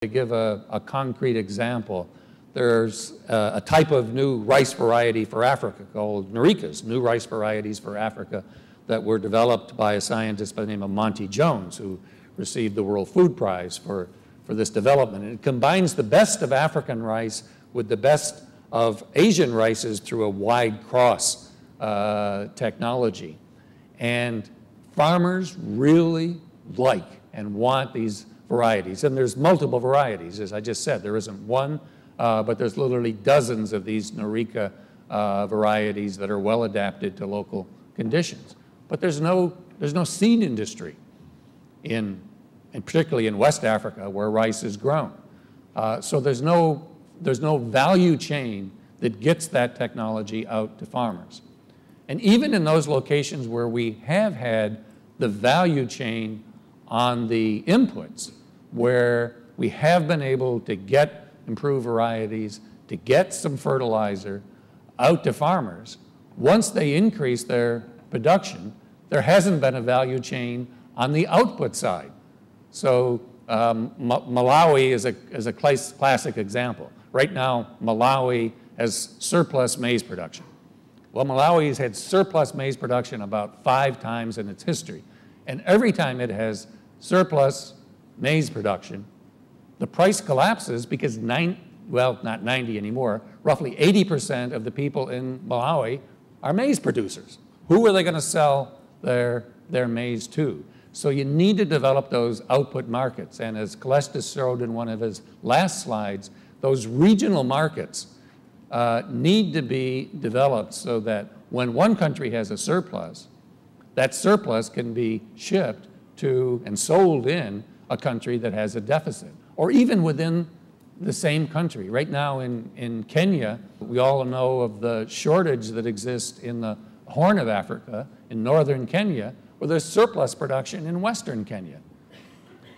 To give a concrete example, there's a type of new rice variety for Africa called Narikas, new rice varieties for Africa, that were developed by a scientist by the name of Monty Jones, who received the World Food Prize for this development. And it combines the best of African rice with the best of Asian rices through a wide cross technology. And farmers really like and want these varieties. And there's multiple varieties, as I just said. There isn't one, but there's literally dozens of these Narika varieties that are well adapted to local conditions. But there's no seed industry and particularly in West Africa where rice is grown. So there's no value chain that gets that technology out to farmers. And even in those locations where we have had the value chain on the inputs, where we have been able to get improved varieties, to get some fertilizer out to farmers, once they increase their production, there hasn't been a value chain on the output side. So Malawi is a classic example. Right now, Malawi has surplus maize production. Well, Malawi has had surplus maize production about 5 times in its history. And every time it has surplus maize production, the price collapses because well, not 90 anymore, roughly 80% of the people in Malawi are maize producers. Who are they going to sell their maize to? So you need to develop those output markets. And as Kalestis showed in one of his last slides, those regional markets need to be developed so that when one country has a surplus, that surplus can be shipped to and sold in a country that has a deficit, or even within the same country. Right now in Kenya, we all know of the shortage that exists in the Horn of Africa, in northern Kenya, where there's surplus production in western Kenya.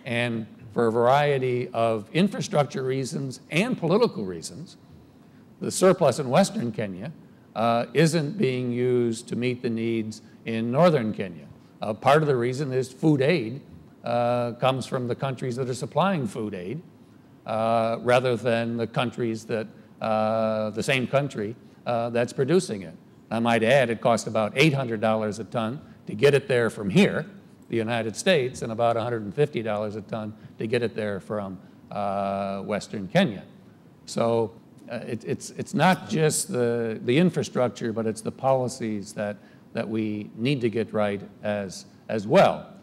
And for a variety of infrastructure reasons and political reasons, the surplus in western Kenya isn't being used to meet the needs in northern Kenya. Part of the reason is food aid comes from the countries that are supplying food aid rather than the countries that, the same country that's producing it. I might add, it costs about $800 a ton to get it there from here, the United States, and about $150 a ton to get it there from western Kenya. So it's not just the infrastructure, but it's the policies that we need to get right as well.